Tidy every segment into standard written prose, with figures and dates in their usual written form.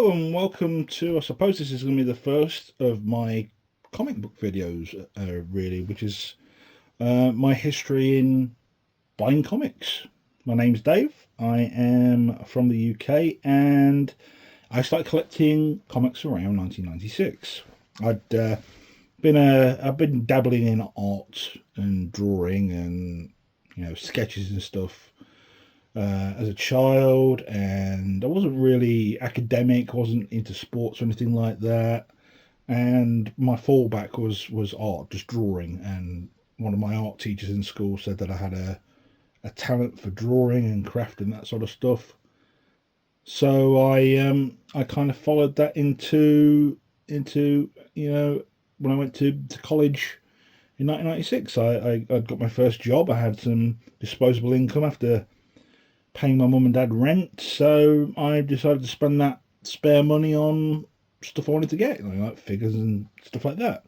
Hello and welcome to, I suppose this is going to be the first of my comic book videos, really, which is my history in buying comics. My name's Dave. I am from the UK and I started collecting comics around 1996. I've been dabbling in art and drawing and sketches and stuff as a child, and I wasn't really academic, wasn't into sports or anything like that. And my fallback was art, just drawing. And one of my art teachers in school said that I had a talent for drawing and crafting, that sort of stuff. So I kind of followed that into when I went to college in 1996. I got my first job. I had some disposable income after paying my mum and dad rent, so I decided to spend that spare money on stuff I wanted to get, like figures and stuff like that.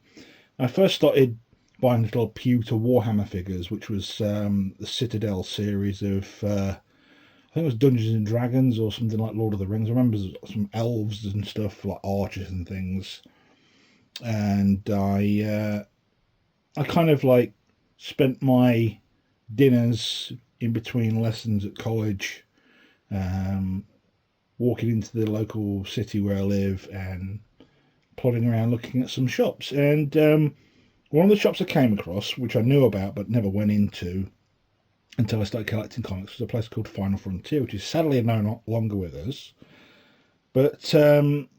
I first started buying little pewter Warhammer figures, which was the Citadel series of, I think it was Dungeons and Dragons or something like Lord of the Rings. I remember some elves and stuff, like archers and things. And I kind of like spent my dinners in between lessons at college, um, walking into the local city where I live and plodding around looking at some shops. And one of the shops I came across, which I knew about but never went into until I started collecting comics, was a place called Final Frontier, which is sadly no longer with us. But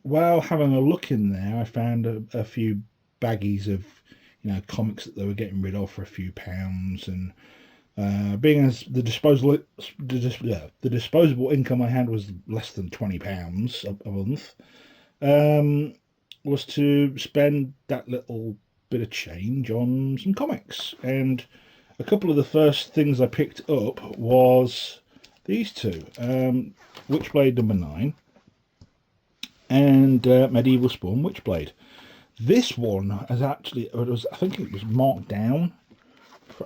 while having a look in there, I found a few baggies of comics that they were getting rid of for a few pounds. And being as the disposable income I had was less than £20 a month, um, was to spend that little bit of change on some comics. And a couple of the first things I picked up was these two, Witchblade #9 and Medieval Spawn Witchblade. This one has actually, I think it was marked down.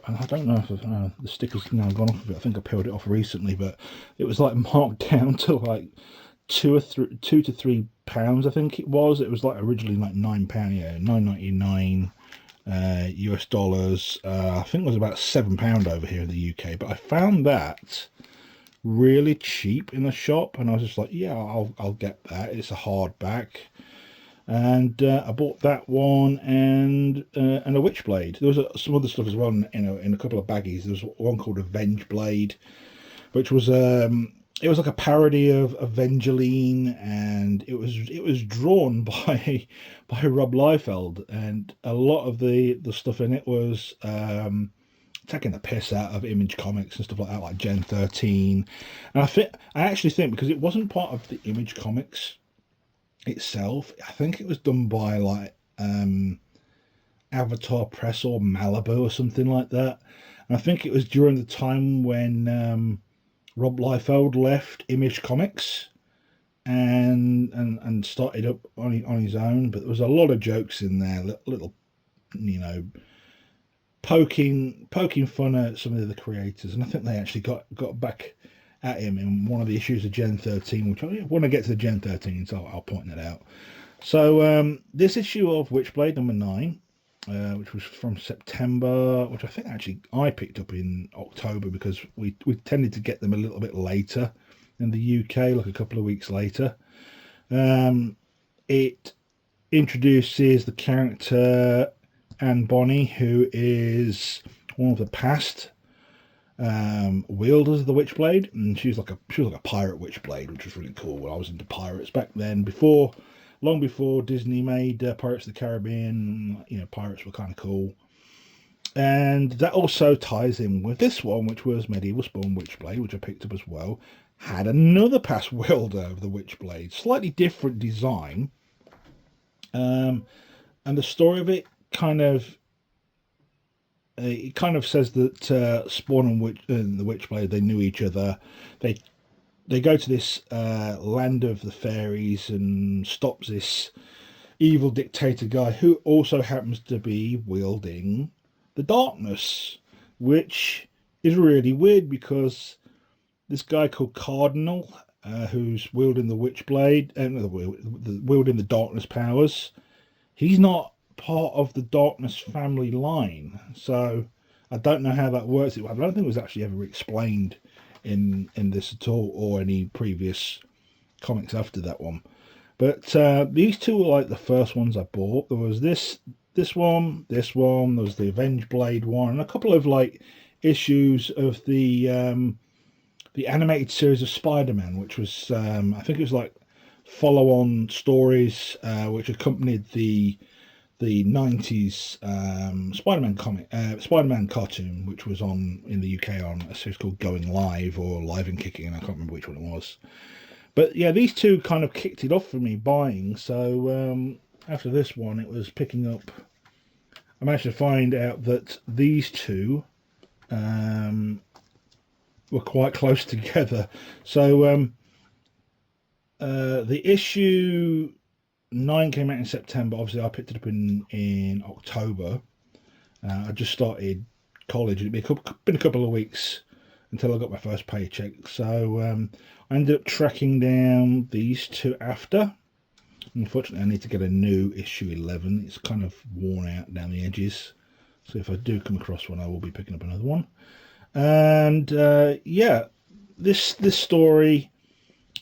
I don't know if the sticker's now gone off of it. I think I peeled it off recently, but it was like marked down to like £2 to £3. I think it was. It was like originally like £9, yeah, £9.99 US dollars. I think it was about £7 over here in the UK. But I found that really cheap in the shop, and I was just like, yeah, I'll get that. It's a hardback. And I bought that one and a Witchblade. There was some other stuff as well, in a couple of baggies. There was one called Avenge Blade, which was it was like a parody of Evangeline, and it was drawn by Rob Liefeld, and a lot of the stuff in it was taking the piss out of Image Comics and stuff like that, like Gen 13. And I actually think because it wasn't part of the Image Comics itself, I think it was done by like Avatar Press or Malibu or something like that. And I think it was during the time when Rob Liefeld left Image Comics and started up on his own. But there was a lot of jokes in there, little poking fun at some of the creators. And I think they actually got back at him in one of the issues of Gen 13, which when I get to the Gen 13, so I'll point that out. So this issue of Witchblade #9, which was from September, which I think actually I picked up in October because we tended to get them a little bit later in the UK, like a couple of weeks later. It introduces the character Anne Bonny, who is one of the past wielders of the Witchblade, and she was like a pirate Witchblade, which was really cool. When I was into pirates back then, long before Disney made Pirates of the Caribbean, pirates were kind of cool. And that also ties in with this one, which was Medieval Spawn Witchblade, which I picked up as well. Had another past wielder of the Witchblade, slightly different design, and the story of it kind of says that Spawn and the Witchblade, they knew each other. They go to this land of the fairies and stops this evil dictator guy who also happens to be wielding the darkness, which is really weird because this guy called Cardinal who's wielding the Witchblade, wielding the Darkness powers. He's not part of the Darkness family line, so I don't know how that works. I don't think it was actually ever explained in this at all, or any previous comics after that one. But these two were like the first ones I bought. There was this one. There was the Avenged Blade one, and a couple of like issues of the animated series of Spider-Man, which was I think it was like follow-on stories which accompanied the 90s Spider-Man comic, Spider-Man cartoon, which was on in the UK on a series called Going Live or Live and Kicking, and I can't remember which one it was. But yeah, these two kind of kicked it off for me buying. So after this one, it was picking up. I managed to find out that these two were quite close together. So the issue 9 came out in September. Obviously, I picked it up in October. I just started college. It'd been a couple of weeks until I got my first paycheck. So I ended up tracking down these two after. Unfortunately, I need to get a new issue 11. It's kind of worn out down the edges. So if I do come across one, I will be picking up another one. And yeah, this story,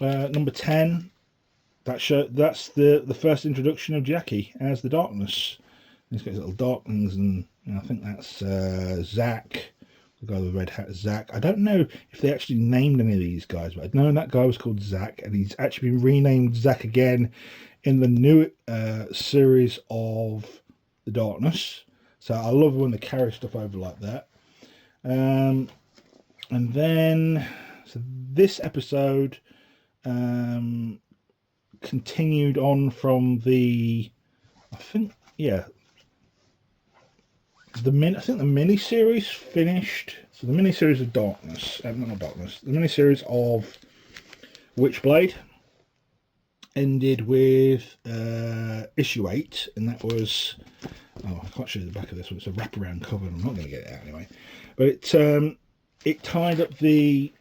number 10, that's the first introduction of Jackie as the Darkness. He's got his little darklings, and I think that's Zach, the guy with the red hat, Zach. I don't know if they actually named any of these guys, but I know that guy was called Zach, and he's actually been renamed Zach again in the new series of the Darkness. So I love when they carry stuff over like that. And then so this episode continued on from the, I think the mini series finished. So the mini series of Darkness, not Darkness, the mini series of Witchblade ended with issue 8, and that was, I can't show you the back of this one. It's a wraparound cover. I'm not going to get it out anyway, but it tied up the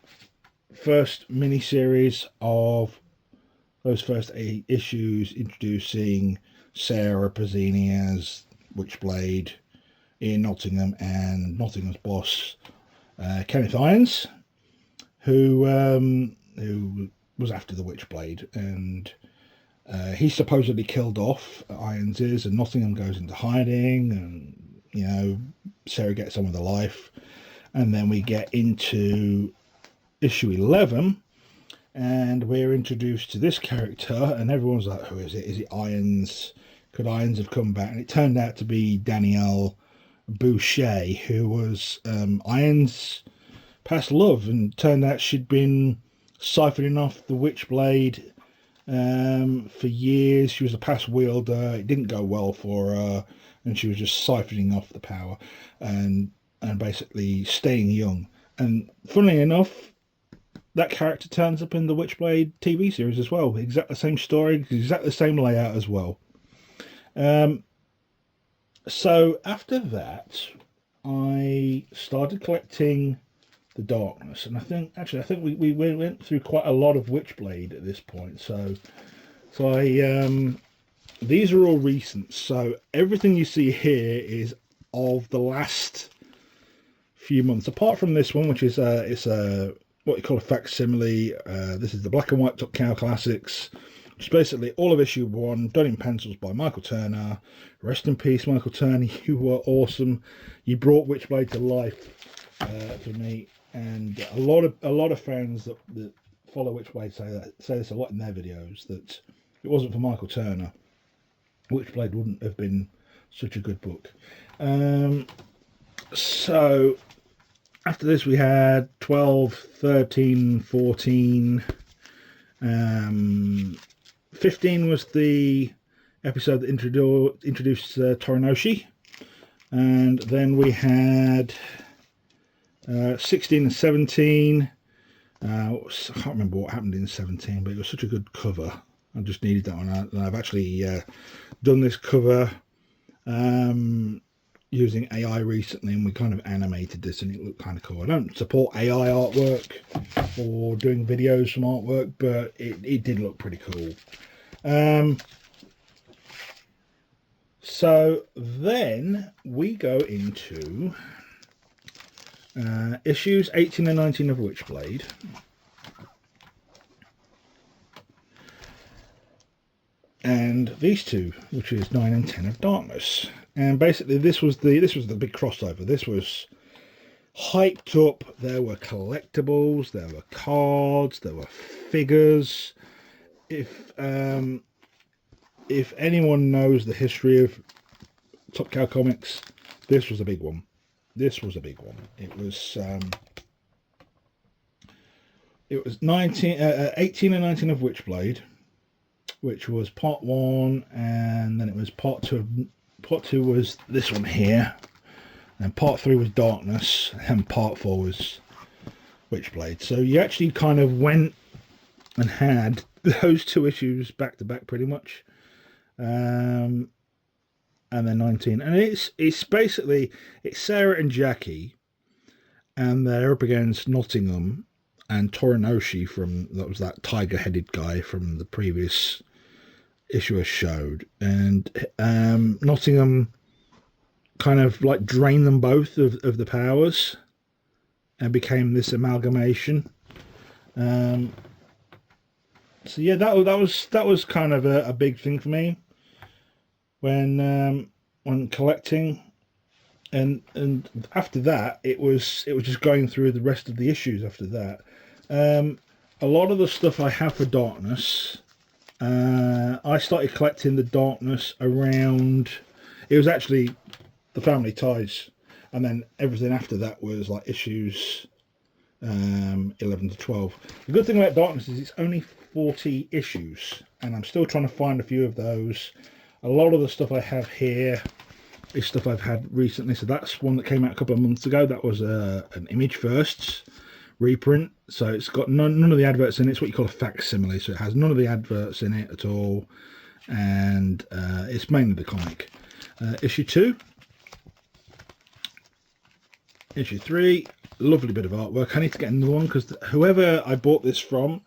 first mini series of those first 8 issues, introducing Sarah Pazzini as Witchblade, Ian Nottingham, and Nottingham's boss, Kenneth Irons, who was after the Witchblade, and he's supposedly killed off, Irons is, and Nottingham goes into hiding, and Sarah gets on with her life. And then we get into issue 11, and we're introduced to this character, and everyone's like, who is it? Is it Irons? Could Irons have come back? And it turned out to be Danielle Boucher, who was Irons' past love, and turned out she'd been siphoning off the Witchblade for years. She was a past wielder. It didn't go well for her, and she was just siphoning off the power and basically staying young. And funnily enough, that character turns up in the Witchblade TV series as well. Exactly the same story, exactly the same layout as well. So after that, I started collecting the Darkness, and I think we went through quite a lot of Witchblade at this point. So these are all recent. So everything you see here is of the last few months, apart from this one, which is it's a what you call a facsimile. This is the black and white Tuck Cow Classics, which is basically all of issue 1, done in pencils by Michael Turner. Rest in peace, Michael Turner. You were awesome. You brought Witchblade to life for me, and a lot of fans that follow Witchblade say this a lot in their videos, that if it wasn't for Michael Turner, Witchblade wouldn't have been such a good book. So after this we had 12, 13, 14, 15 was the episode that introduced Torinoshi, and then we had 16 and 17. I can't remember what happened in 17, but it was such a good cover. I just needed that one, and I've actually done this cover using AI recently, and we kind of animated this, and it looked kind of cool. I don't support AI artwork or doing videos from artwork, but it did look pretty cool. So then we go into issues 18 and 19 of Witchblade. And these two, which is 9 and 10 of Darkness. And basically this was the big crossover. This was hyped up. There were collectibles, there were cards, there were figures. If anyone knows the history of Top Cow Comics, this was a big one. This was a big one. It was 18 and 19 of Witchblade, which was part 1, and then it was part 2. Part 2 was this one here, and part 3 was Darkness, and part 4 was Witchblade. So you actually kind of went and had those 2 issues back to back, pretty much. And then 19, and it's basically Sarah and Jackie, and they're up against Nottingham and Torinoshi from that tiger-headed guy from the previous issue I showed, and Nottingham kind of like drained them both of the powers and became this amalgamation. So yeah, that was kind of a big thing for me when collecting, and after that it was just going through the rest of the issues after that. A lot of the stuff I have for Darkness, I started collecting the Darkness around, it was actually the Family Ties, and then everything after that was like issues 11 to 12. The good thing about Darkness is it's only 40 issues, and I'm still trying to find a few of those. A lot of the stuff I have here is stuff I've had recently. So that's one that came out a couple of months ago. That was an Image Firsts reprint. So it's got none of the adverts in it. It's what you call a facsimile. So it has none of the adverts in it at all. And it's mainly the comic. Issue 2. Issue 3. Lovely bit of artwork. I need to get another one because whoever I bought this from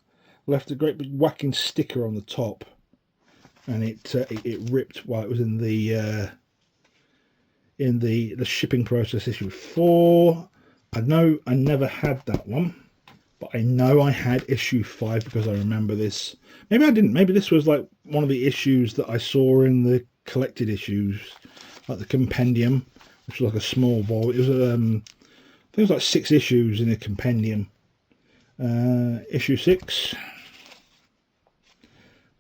left a great big whacking sticker on the top. And it ripped while it was in the shipping process. Issue 4. I know I never had that one, but I know I had issue 5 because I remember this. Maybe I didn't. Maybe this was like one of the issues that I saw in the collected issues, like the compendium, which was like a small ball. It was I think it was like 6 issues in a compendium. Issue 6.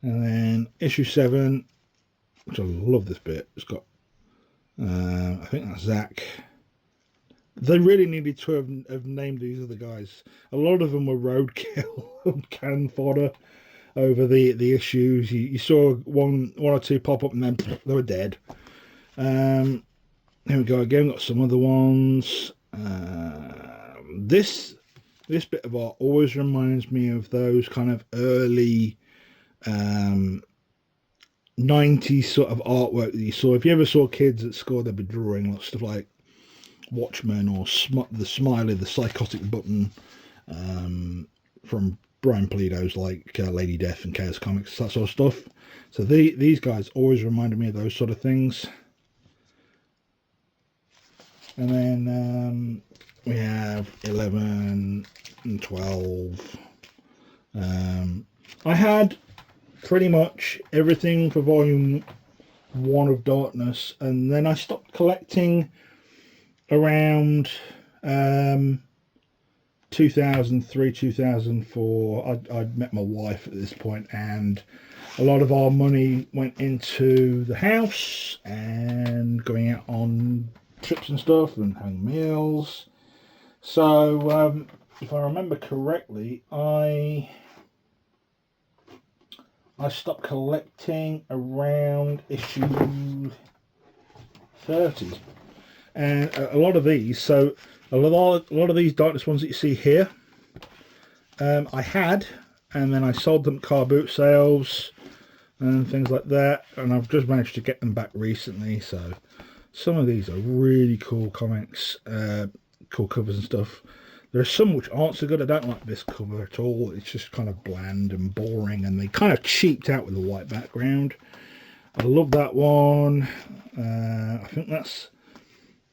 And then issue 7, which I love this bit. It's got, I think that's Zach. They really needed to have named these other guys. A lot of them were roadkill and cannon fodder over the issues. You saw one or 2 pop up and then they were dead. Here we go again. Got some other ones. This bit of art always reminds me of those kind of early 90s sort of artwork that you saw. If you ever saw kids at school, they'd be drawing stuff like Watchmen or the Smiley, the Psychotic Button, from Brian Pulido's like Lady Death and Chaos Comics, that sort of stuff. So these guys always reminded me of those sort of things. And then we have 11 and 12. I had pretty much everything for volume 1 of Darkness, and then I stopped collecting around 2003, 2004. I'd met my wife at this point, and a lot of our money went into the house and going out on trips and stuff and having meals. So if I remember correctly, I stopped collecting around issue 30, and a lot of these. So a lot of these Darkness ones that you see here, I had, and then I sold them at car boot sales and things like that. And I've just managed to get them back recently. So Some of these are really cool comics, cool covers and stuff. There are some which aren't so good. I don't like this cover at all. It's just kind of bland and boring, and they kind of cheaped out with the white background. I love that one. I think this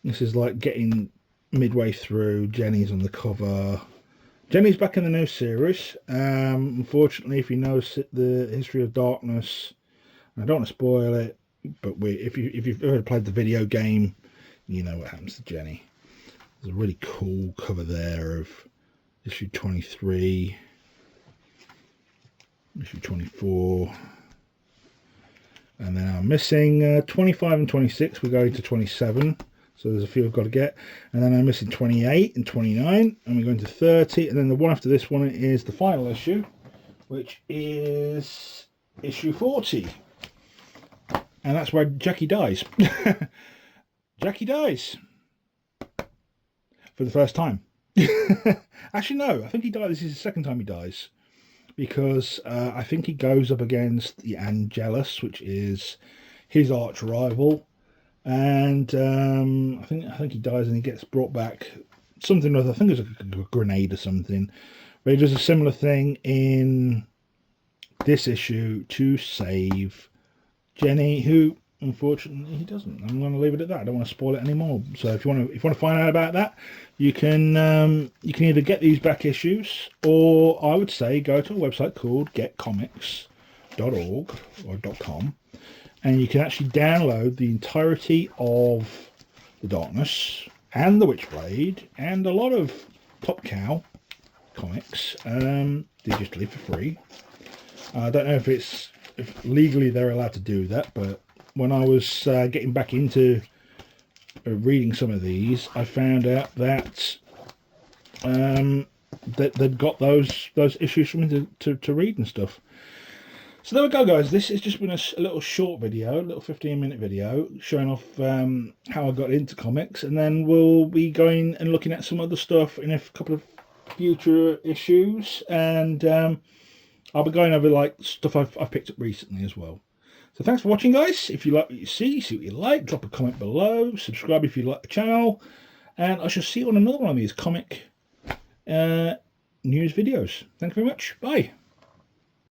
is like getting midway through. Jenny's on the cover. Jenny's back in the new series. Unfortunately, if you know the history of Darkness, I don't want to spoil it, but if you've ever played the video game, you know what happens to Jenny. There's a really cool cover there of issue 23, issue 24, and then I'm missing 25 and 26. We're going to 27, so there's a few I've got to get, and then I'm missing 28 and 29, and we're going to 30, and then the one after this one is the final issue, which is issue 40, and that's where Jackie dies. Jackie dies. For the first time. Actually, no, I think he died. This is the second time he dies, because I think he goes up against the Angelus, which is his arch rival, and I think he dies and he gets brought back. Something or other. I think it's a grenade or something. But he does a similar thing in this issue to save Jenny, who unfortunately he doesn't. I'm going to leave it at that. I don't want to spoil it anymore. So if you want to find out about that, you can either get these back issues, or I would say go to a website called getcomics.org or .com, and you can actually download the entirety of the Darkness and the Witchblade and a lot of Top Cow comics digitally for free. I don't know if legally they're allowed to do that, but when I was getting back into reading some of these, I found out that that they'd got those issues for me to read and stuff. So there we go, guys. This has just been a little short video, a little 15-minute video showing off how I got into comics, and then we'll be going and looking at some other stuff in a couple of future issues, and I'll be going over like stuff I've picked up recently as well. So thanks for watching, guys. If you like what you see what you like, drop a comment below, subscribe if you like the channel, and I shall see you on another one of these comic news videos. Thank you very much. Bye.